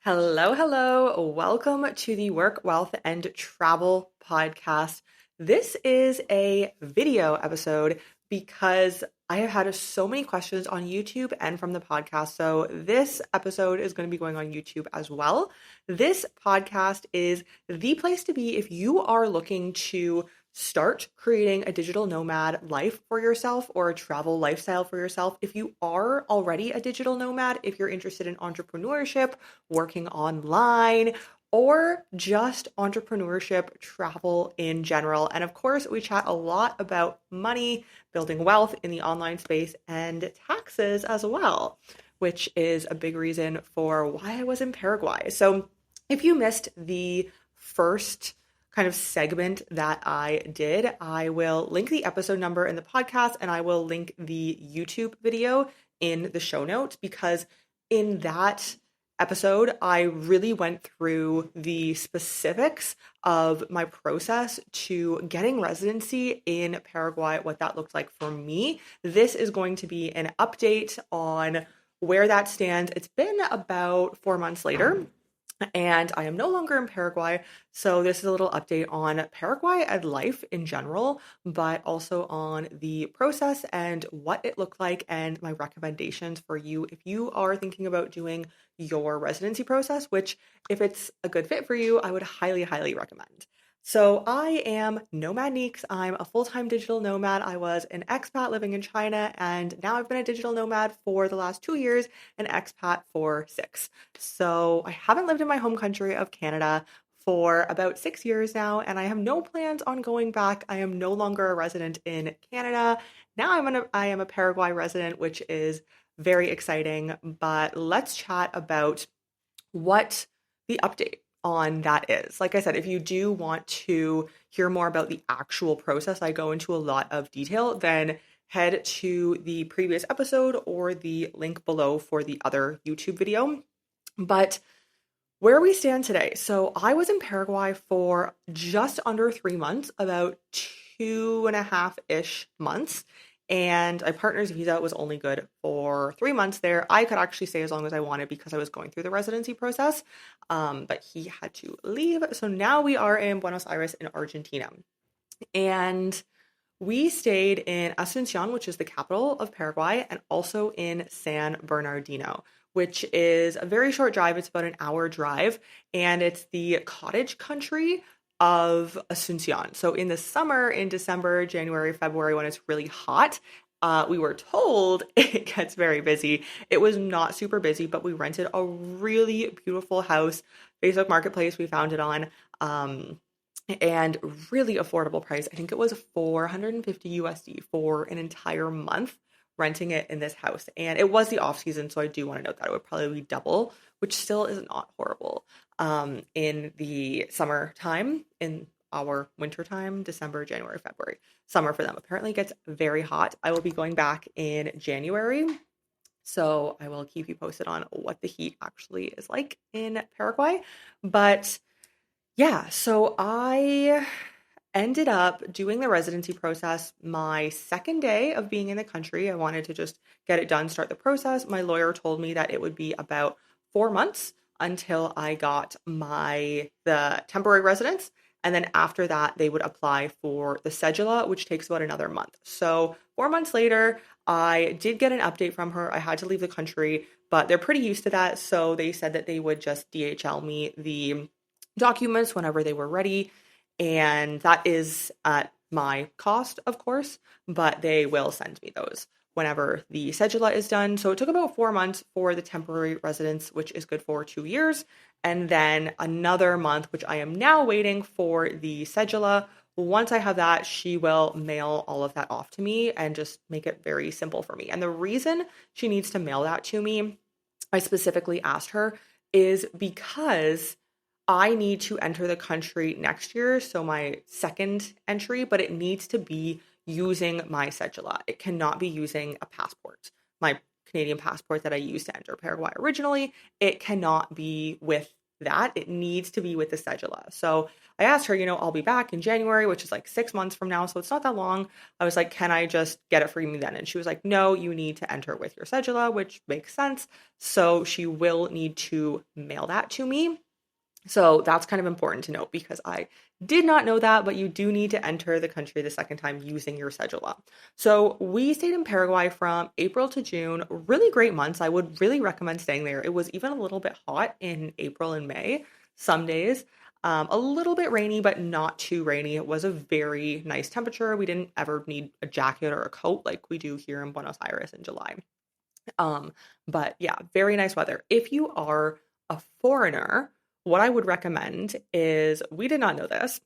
Hello, hello. Welcome to the Work, Wealth, and Travel podcast. This is a video episode because I have had so many questions on YouTube and from the podcast. So, this episode is going to be going on YouTube as well. This podcast is the place to be if you are looking to start creating a digital nomad life for yourself or a travel lifestyle for yourself. If you are already a digital nomad, if you're interested in entrepreneurship, working online, or just entrepreneurship, travel in general. And of course, we chat a lot about money, building wealth in the online space, and taxes as well, which is a big reason for why I was in Paraguay. So if you missed the first kind of segment that I did, I will link the episode number in the podcast and I will link the YouTube video in the show notes because in that episode, I really went through the specifics of my process to getting residency in Paraguay, what that looked like for me. This is going to be an update on where that stands. It's been about 4 months later. And I am no longer in Paraguay. So, this is a little update on Paraguay and life in general, but also on the process and what it looked like and my recommendations for you if you are thinking about doing your residency process, which, if it's a good fit for you, I would highly, highly recommend. So, I am Nomad Neeks. I'm a full-time digital nomad. I was an expat living in China, and now I've been a digital nomad for the last 2 years, an expat for 6. So I haven't lived in my home country of Canada for about 6 years now, and I have no plans on going back. I am no longer a resident in Canada. Now I am a Paraguay resident, which is very exciting. But let's chat about what the update on that is. Like I said, if you do want to hear more about the actual process, I go into a lot of detail, then head to the previous episode or the link below for the other YouTube video. But where we stand today. So I was in Paraguay for just under 3 months, about 2.5-ish months. And my partner's visa was only good for 3 months there. I could actually stay as long as I wanted because I was going through the residency process, but he had to leave. So now we are in Buenos Aires in Argentina. And we stayed in Asuncion, which is the capital of Paraguay, and also in San Bernardino, which is a very short drive. It's about an hour drive, and it's the cottage country of Asuncion. So in the summer, in December, January, February, when it's really hot, we were told it gets very busy. It was not super busy, but we rented a really beautiful house. Facebook Marketplace, we found it on. And really affordable price. I think it was 450 USD for an entire month renting it in this house. And it was the off season, so I do want to note that it would probably be double, which still is not horrible. In the summertime, in our winter time, December, January, February, summer for them apparently gets very hot. I will be going back in January. So I will keep you posted on what the heat actually is like in Paraguay. But yeah, so I ended up doing the residency process my second day of being in the country. I wanted to just get it done, start the process. My lawyer told me that it would be about 4 months until I got the temporary residence. And then after that, they would apply for the cedula, which takes about another month. So 4 months later, I did get an update from her. I had to leave the country, but they're pretty used to that. So they said that they would just DHL me the documents whenever they were ready. And that is at my cost, of course, but they will send me those whenever the cedula is done. So it took about 4 months for the temporary residence, which is good for 2 years. And then another month, which I am now waiting for the cedula. Once I have that, she will mail all of that off to me and just make it very simple for me. And the reason she needs to mail that to me, I specifically asked her, is because I need to enter the country next year, so my second entry, but it needs to be using my cedula. It cannot be using a passport. My Canadian passport that I used to enter Paraguay originally, it cannot be with that. It needs to be with the cedula. So I asked her, I'll be back in January, which is like 6 months from now. So it's not that long. I was like, can I just get it for me then? And she was like, no, you need to enter with your cedula, which makes sense. So she will need to mail that to me. So that's kind of important to note because I did not know that, but you do need to enter the country the second time using your cedula. So we stayed in Paraguay from April to June, really great months. I would really recommend staying there. It was even a little bit hot in April and May, some days. A little bit rainy, but not too rainy. It was a very nice temperature. We didn't ever need a jacket or a coat like we do here in Buenos Aires in July. Um, but yeah, very nice weather. If you are a foreigner, what I would recommend is we did not know this.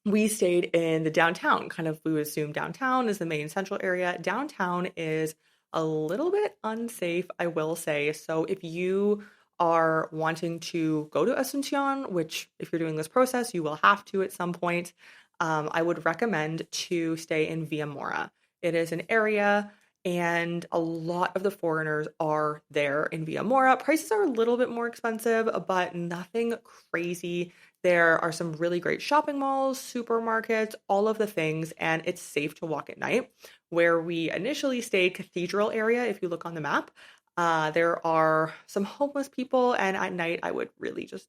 We stayed in the downtown, kind of, we would assume downtown is the main central area. Downtown is a little bit unsafe, I will say. So if you are wanting to go to Asuncion, which if you're doing this process, you will have to at some point, I would recommend to stay in Villa Mora. It is an area and a lot of the foreigners are there in Villa Mora. Prices are a little bit more expensive, but nothing crazy. There are some really great shopping malls, supermarkets, all of the things, and it's safe to walk at night. Where we initially stayed, Cathedral area, if you look on the map, there are some homeless people, and at night I would really just,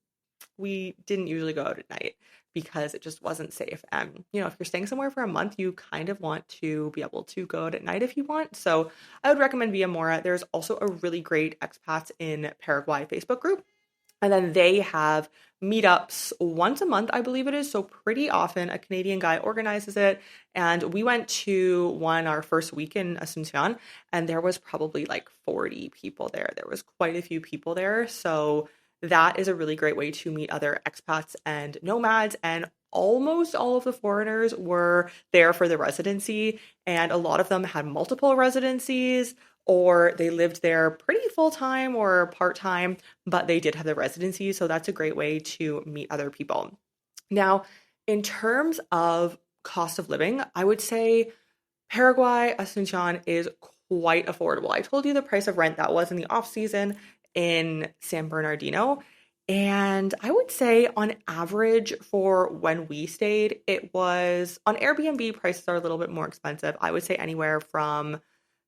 we didn't usually go out at night because it just wasn't safe. And, if you're staying somewhere for a month, you kind of want to be able to go out at night if you want. So I would recommend Villa Mora. There's also a really great expats in Paraguay Facebook group. And then they have meetups once a month, I believe it is. So pretty often a Canadian guy organizes it. And we went to one our first week in Asuncion, and there was probably like 40 people there. There was quite a few people there. So that is a really great way to meet other expats and nomads. And almost all of the foreigners were there for the residency. And a lot of them had multiple residencies, or they lived there pretty full time or part time, but they did have the residency. So that's a great way to meet other people. Now, in terms of cost of living, I would say Paraguay, Asuncion is quite affordable. I told you the price of rent that was in the off season in San Bernardino. And I would say on average for when we stayed, it was on Airbnb, prices are a little bit more expensive. I would say anywhere from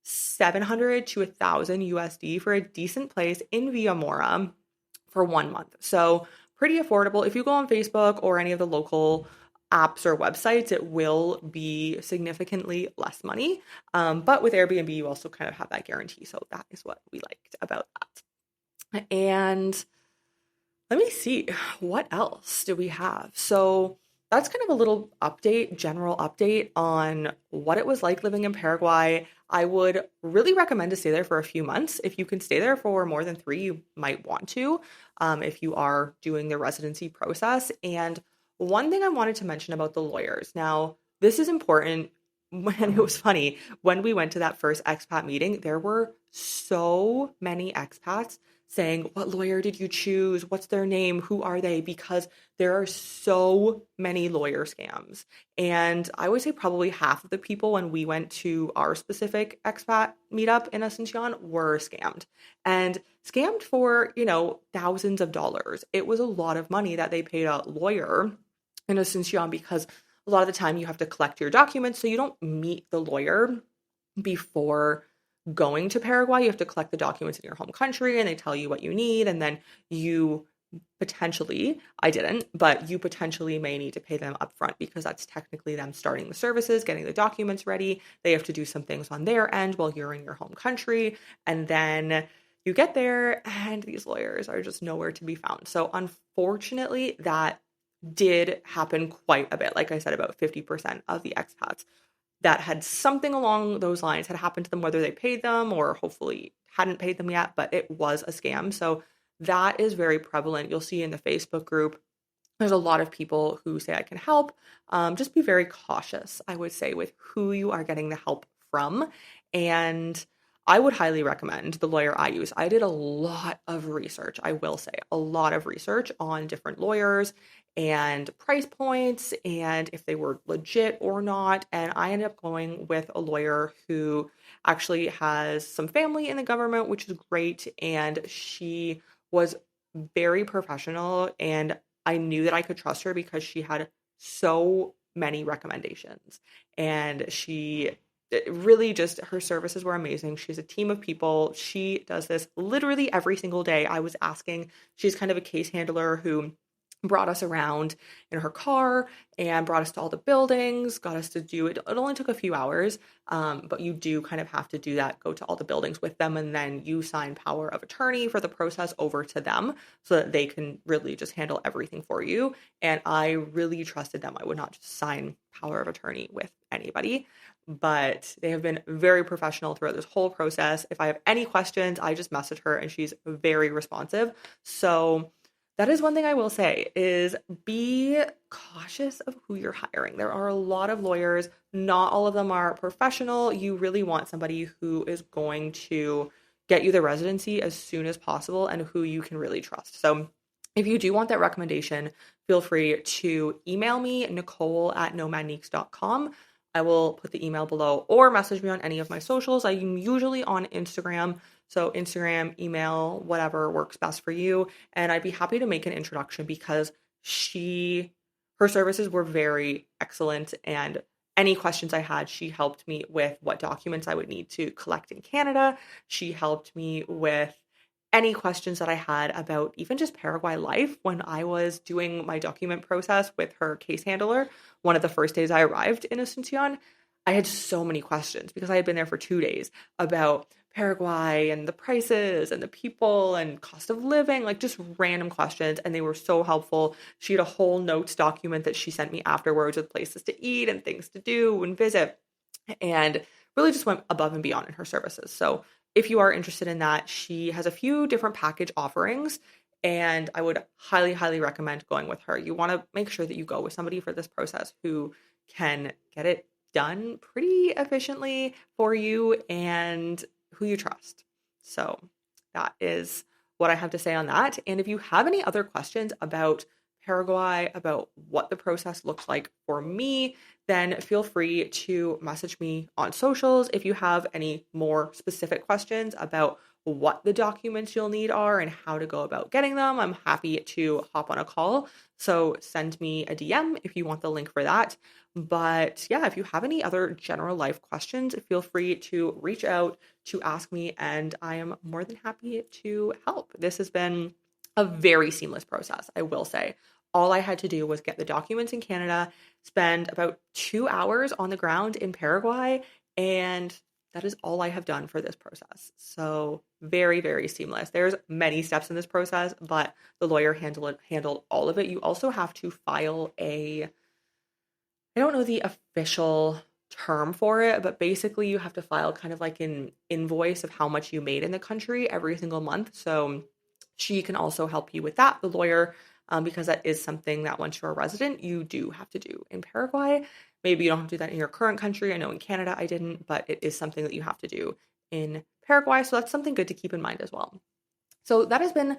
700 to 1,000 USD for a decent place in Villa Mora for 1 month. So pretty affordable. If you go on Facebook or any of the local apps or websites, it will be significantly less money. But with Airbnb, you also kind of have that guarantee. So that is what we liked about that. And let me see, what else do we have? So that's kind of a little update, general update on what it was like living in Paraguay. I would really recommend to stay there for a few months. If you can stay there for more than 3, you might want to, if you are doing the residency process. And one thing I wanted to mention about the lawyers. Now, this is important. When it was funny, when we went to that first expat meeting, there were so many expats saying, what lawyer did you choose? What's their name? Who are they? Because there are so many lawyer scams. And I would say probably half of the people when we went to our specific expat meetup in Asuncion were scammed. And scammed for, thousands of dollars. It was a lot of money that they paid a lawyer in Asuncion because a lot of the time you have to collect your documents. So you don't meet the lawyer before going to Paraguay. You have to collect the documents in your home country and they tell you what you need. And then you potentially, I didn't, but you potentially may need to pay them upfront because that's technically them starting the services, getting the documents ready. They have to do some things on their end while you're in your home country. And then you get there and these lawyers are just nowhere to be found. So unfortunately, that did happen quite a bit. Like I said, about 50% of the expats that had something along those lines had happened to them, whether they paid them or hopefully hadn't paid them yet, but it was a scam. So that is very prevalent. You'll see in the Facebook group, there's a lot of people who say, I can help. Just be very cautious, I would say, with who you are getting the help from. And I would highly recommend the lawyer I use. I did a lot of research, I will say, a lot of research on different lawyers and price points and if they were legit or not. And I ended up going with a lawyer who actually has some family in the government, which is great. And she was very professional and I knew that I could trust her because she had so many recommendations. And she really just, her services were amazing. She's a team of people. She does this literally every single day. I was asking, she's kind of a case handler who brought us around in her car and brought us to all the buildings, got us to do it. It only took a few hours, but you do kind of have to do that, go to all the buildings with them, and then you sign power of attorney for the process over to them so that they can really just handle everything for you. And I really trusted them. I would not just sign power of attorney with anybody, but they have been very professional throughout this whole process. If I have any questions, I just message her and she's very responsive. So that is one thing I will say is be cautious of who you're hiring. There are a lot of lawyers, not all of them are professional. You really want somebody who is going to get you the residency as soon as possible and who you can really trust. So if you do want that recommendation, feel free to email me, nicole@nomadneeks.com. I will put the email below or message me on any of my socials. I'm usually on Instagram. So Instagram, email, whatever works best for you. And I'd be happy to make an introduction because her services were very excellent. And any questions I had, she helped me with what documents I would need to collect in Canada. She helped me with any questions that I had about even just Paraguay life when I was doing my document process with her case handler. One of the first days I arrived in Asuncion, I had so many questions because I had been there for 2 days about Paraguay and the prices and the people and cost of living, like just random questions. And they were so helpful. She had a whole notes document that she sent me afterwards with places to eat and things to do and visit, and really just went above and beyond in her services. So if you are interested in that, she has a few different package offerings, and I would highly, highly recommend going with her. You want to make sure that you go with somebody for this process who can get it done pretty efficiently for you and who you trust. So that is what I have to say on that. And if you have any other questions about Paraguay, about what the process looks like for me, then feel free to message me on socials. If you have any more specific questions about what the documents you'll need are and how to go about getting them, I'm happy to hop on a call. So send me a DM if you want the link for that. But yeah, if you have any other general life questions, feel free to reach out to ask me, and I am more than happy to help. This has been a very seamless process, I will say. All I had to do was get the documents in Canada, spend about 2 hours on the ground in Paraguay, and that is all I have done for this process. So very, very seamless. There's many steps in this process, but the lawyer handled all of it. You also have to file I don't know the official term for it, but basically you have to file kind of like an invoice of how much you made in the country every single month. So she can also help you with that, the lawyer, because that is something that once you're a resident, you do have to do in Paraguay. Maybe you don't have to do that in your current country. I know in Canada I didn't, but it is something that you have to do in Paraguay. So that's something good to keep in mind as well. So that has been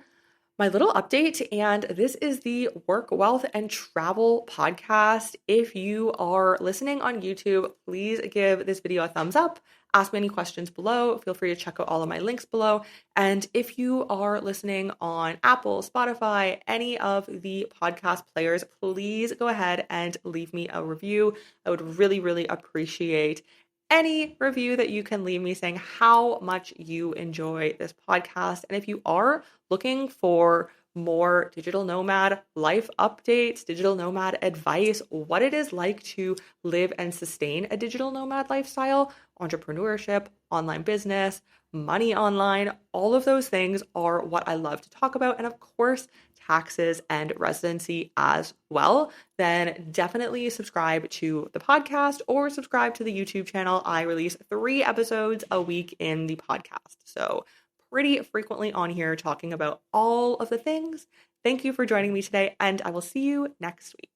my little update, and this is the Work, Wealth, and Travel podcast. If you are listening on YouTube, please give this video a thumbs up. Ask me any questions below. Feel free to check out all of my links below. And if you are listening on Apple, Spotify, any of the podcast players, please go ahead and leave me a review. I would really, really appreciate any review that you can leave me saying how much you enjoy this podcast. And if you are looking for more digital nomad life updates, digital nomad advice, what it is like to live and sustain a digital nomad lifestyle, entrepreneurship, online business, money online, all of those things are what I love to talk about. And of course, taxes and residency as well, then definitely subscribe to the podcast or subscribe to the YouTube channel. I release 3 episodes a week in the podcast. So pretty frequently on here talking about all of the things. Thank you for joining me today, and I will see you next week.